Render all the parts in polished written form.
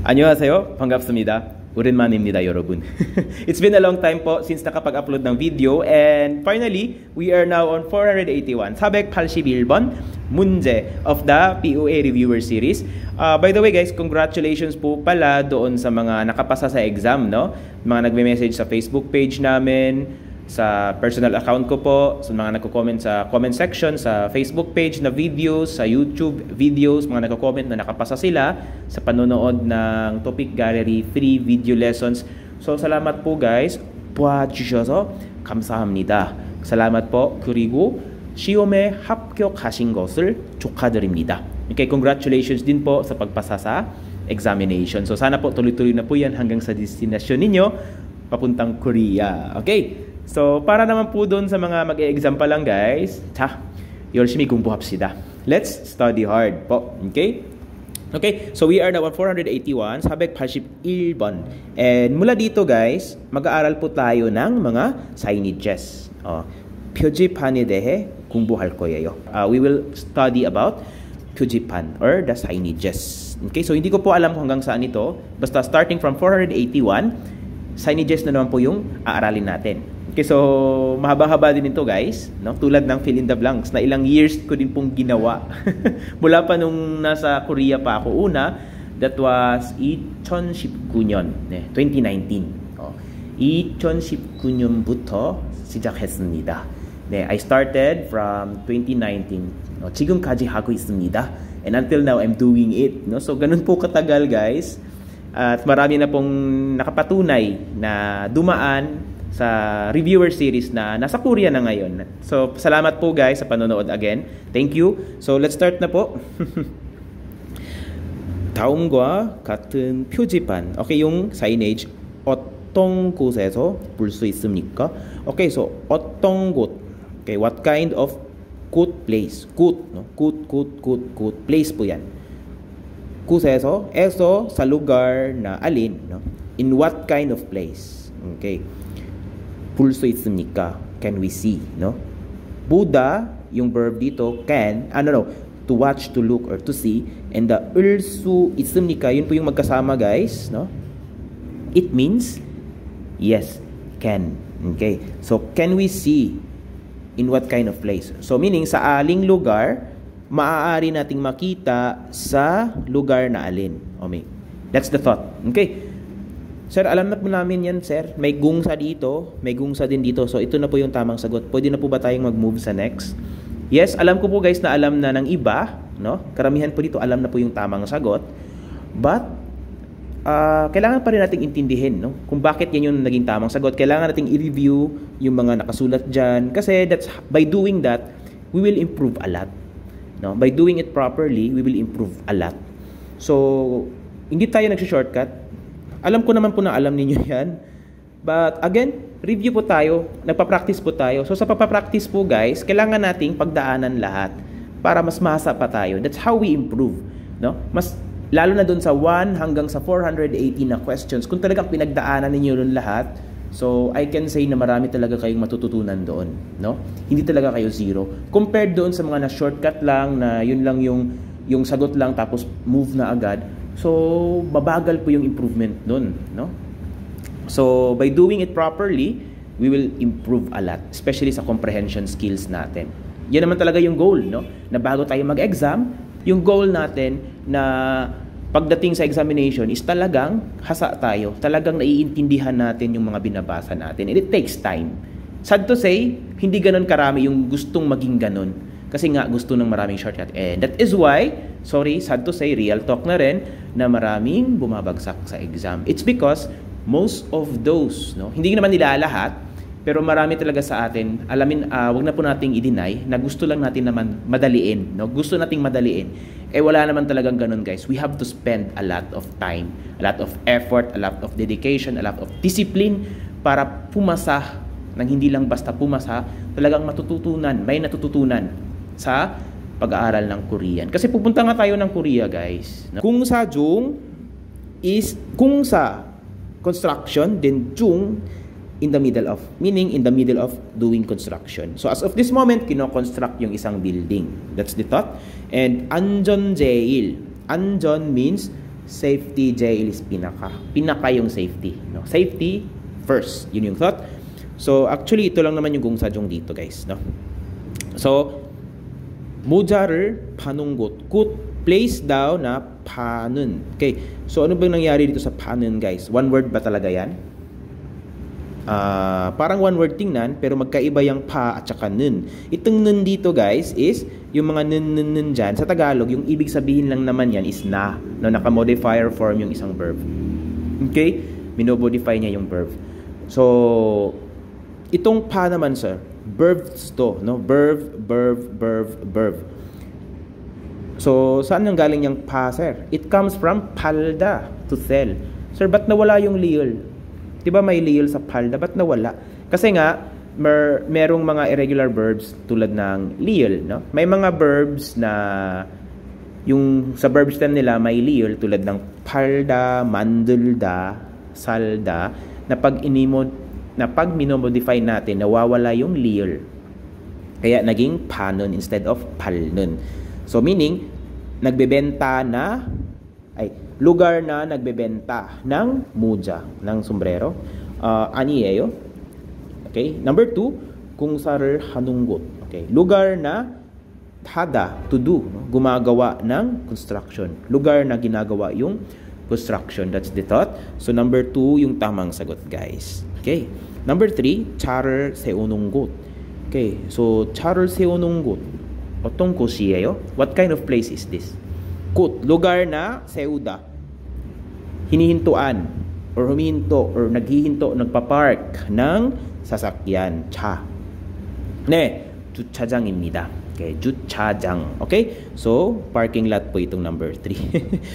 안녕하세요. 반갑습니다. 오랜만입니다, 여러분. It's been a long time po since nakapag-upload ng video, and finally, we are now on 481, 481번 문제 of the POA Reviewer Series. By the way guys, congratulations po pala doon sa mga nakapasa sa exam, no? Mga nagme-message sa Facebook page namin, sa personal account ko po, sa mga nagko-comment sa comment section, sa Facebook page na videos, sa YouTube videos, mga nagko-comment na nakapasa sila sa panonood ng Topic Gallery free video lessons. So salamat po guys. 봐주셔서 감사합니다. salamat po. 그리고 시험에 합격하신 것을 축하드립니다. Okay, congratulations din po sa pagpasa sa examination. So sana po tuloy-tuloy na po yan hanggang sa destination ninyo papuntang Korea. Okay? So, para naman po doon sa mga mag-e-exam pa lang guys, 열심히 공부합시다. Let's study hard po. Okay? Okay, so we are now on 481, 481번. And mula dito guys, mag-aaral po tayo ng mga signages. 표지판에 대해 공부할 거예요. We will study about 표지판 or the signages. Okay, so hindi ko po alam kung hanggang saan ito. Basta starting from 481, signages na naman po yung aaralin natin. Okay, so mahaba-haba din ito guys, no? Tulad ng fill in the blanks na ilang years ko din pong ginawa. Mula pa nung nasa Korea pa ako una, that was 2019년, 2019. 2019년부터 시작했습니다. I started from 2019. 지금까지 하고 있습니다. And until now, I'm doing it. No? So ganun po katagal guys. At marami na pong nakapatunay na dumaan sa reviewer series na nasa Korea na ngayon. So, salamat po guys sa panonood again. Thank you. So, let's start na po. 다음과 같은 표지판. Okay, yung signage. 어떤 곳에서 볼 수 있습니까? Okay, so, 어떤 곳. Okay, what kind of good place? Good, no? Good place po yan. 곳에서, eso, sa lugar na alin, no? In what kind of place? Okay. 볼 수 있습니까? Can we see, no? 보다, yung verb dito, can, to watch, to look, or to see. And the 을 수 있습니까? Yun po yung magkasama, guys, no? It means, yes, can. Okay? So, can we see in what kind of place? So, meaning, sa aling lugar, maaari nating makita sa lugar na alin. Okay? That's the thought. Okay? Sir, alam na po namin yan, sir. May gungsa dito, may gungsa din dito. So, ito na po yung tamang sagot. Pwede na po ba tayong mag-move sa next? Yes, alam ko po guys na alam na ng iba, no? Karamihan po dito alam na po yung tamang sagot. But, kailangan pa rin nating intindihin, no? Kung bakit yan yung naging tamang sagot. Kailangan nating i-review yung mga nakasulat dyan. Kasi by doing that, we will improve a lot. No? By doing it properly, we will improve a lot. So, hindi tayo nag-shortcut. Alam ko naman po na alam ninyo yan. But again, review po tayo. Nagpa-practice po tayo. So sa pagpa-practice po guys, kailangan nating pagdaanan lahat para mas masa pa tayo. That's how we improve. No? Lalo na dun sa 1 hanggang sa 480 na questions. Kung talagang pinagdaanan ninyo dun lahat, so I can say na marami talaga kayong matututunan doon. No? Hindi talaga kayo zero. Compared doon sa mga na-shortcut lang, na yun lang yung sagot lang tapos move na agad. So, mabagal po yung improvement dun, no? So, by doing it properly, we will improve a lot, especially sa comprehension skills natin. Yan naman talaga yung goal, no? Na bago tayo mag-exam, yung goal natin na pagdating sa examination is talagang hasa tayo, talagang naiintindihan natin yung mga binabasa natin. And it takes time. Sad to say, hindi ganun karami yung gustong maging ganun. Kasi nga gusto ng maraming shortcut. And that is why, sad to say, real talk na rin, na maraming bumabagsak sa exam. It's because most of those, no, hindi naman nila lahat, pero marami talaga sa atin, wag na po nating i-deny na gusto lang natin naman madaliin. No? Gusto nating madaliin. Wala naman talagang ganun guys. We have to spend a lot of time, a lot of effort, a lot of dedication, a lot of discipline para pumasa, nang hindi lang basta pumasa, talagang may natututunan sa pag-aaral ng Korean. Kasi pupunta nga tayo ng Korea, guys. Kung sa jung is kung sa construction, then jung in the middle of, meaning in the middle of doing construction. So as of this moment, kino-construct yung isang building. That's the thought. And 안전제일. 안전 means safety jail is pinaka. Pinaka yung safety. No? Safety first. Yun yung thought. So, actually, ito lang naman yung gungsajong dito, guys. No? So, 모자를 파는 곳. 굿 place daw na 파는. Okay. So, ano bang nangyari dito sa 파는, guys? One word ba talaga yan? Parang one word tingnan, pero magkaiba yung pa at saka nun. Itong nun dito, guys, is yung mga nun dyan. Sa Tagalog, yung ibig sabihin lang naman yan is na. No, naka-modifier form yung isang verb. Okay? Minomodify niya yung verb. So, itong pa naman, sir, verbs to. No? Verb. So, saan yung galing yung pa, sir? It comes from palda, to sell. Sir, ba't nawala yung liyol? Diba may liyol sa palda? Ba't nawala? Kasi nga, merong mga irregular verbs tulad ng liyol, no? May mga verbs na yung sa verb stem nila may liyol tulad ng palda, mandulda, salda, na pag minomodify natin, nawawala yung liyol. Kaya naging panon instead of palnon. So meaning, lugar na nagbebenta ng muja, ng sombrero. Ani예요. Okay? Number 2, 공사를 하는 곳. Okay? Lugar na hada, to do, no? Gumagawa ng construction. Lugar na ginagawa yung construction. That's the thought. So number 2 yung tamang sagot, guys. Okay? Number 3, 차를 세우는 곳. Okay? So 차를 세우는 곳. 어떤 곳이에요? What kind of place is this? Kut, lugar na seuda, hinihintuan or humihinto or naghihinto, nagpa-park ng sasakyan. 차. 네, 주차장입니다. Okay, 주차장. Okay? So, parking lot po itong number 3.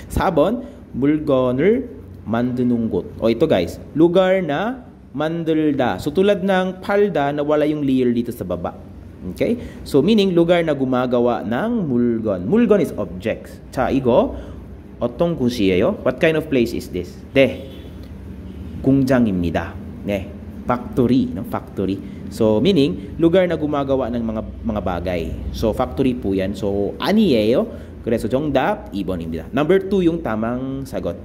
4번, 물건을 만드는 곳. Ito guys, lugar na 만들다. So, tulad ng palda, nawala yung layer dito sa baba. Okay? So, meaning, lugar na gumagawa ng 물건. 물건 is objects. 자, 이거 어떤 곳이에요? What kind of place is this? 네, 공장입니다. 네, factory. No? Factory. So, meaning, lugar na gumagawa ng mga bagay. So, factory po yan. So, 아니에요. 그래서 정답 2번입니다. Number 2 yung tamang sagot.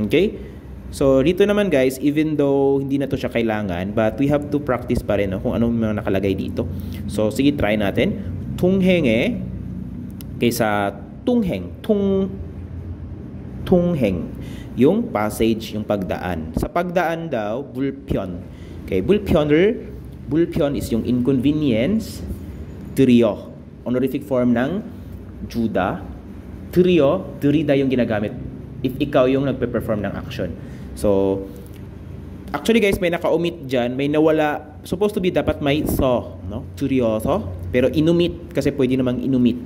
Okay? So, dito naman guys, even though hindi na to siya kailangan, but we have to practice pa rin, no, kung anong mga nakalagay dito. So, sige, try natin. 통행에 kaysa tungheng. 통행. Yung passage, yung pagdaan. Sa pagdaan daw, 불편. Okay, 불편 is yung inconvenience. 들여. Honorific form ng 주다. 들이다 yung ginagamit if ikaw yung nagpe-perform ng action. So, actually guys, may naka-omit dyan, may nawala, supposed to be dapat may so, no? 들여서, pero inumit, kasi pwede namang inumit,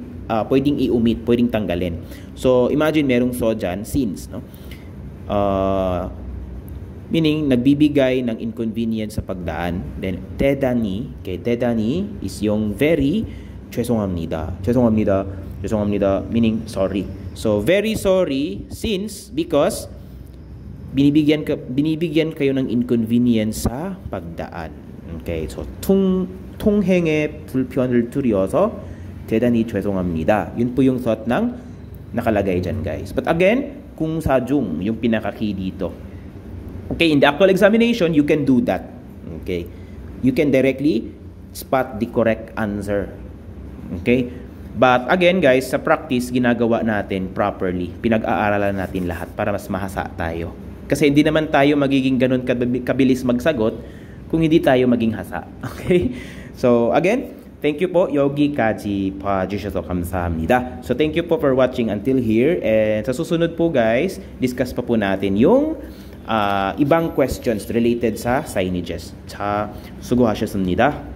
pwedeng i-umit, pwedeng tanggalin. So, imagine merong so dyan, since, no? Meaning, nagbibigay ng inconvenience sa pagdaan. Then, 대단히, okay, 대단히 is yung very, 죄송합니다, meaning sorry. So, very sorry, since, because, binibigyan kayo ng inconvenience sa pagdaan. Okay, so 통행에 불편을 드려서 대단히 죄송합니다. Yun po yung thought ng nakalagay dyan, guys. But again, kung sajung yung pinaka-key dito. Okay, in the actual examination, you can do that. Okay, you can directly spot the correct answer. Okay, but again, guys, sa practice, ginagawa natin properly. Pinag-aaralan natin lahat para mas mahasa tayo. Kasi hindi naman tayo magiging ganun kabilis magsagot kung hindi tayo maging hasa. Okay? So, again, thank you po. 여기까지 봐주셔서 감사합니다. So, thank you po for watching until here. And sa susunod po, guys, discuss pa po natin yung ibang questions related sa signages. 자, 수고하셨습니다.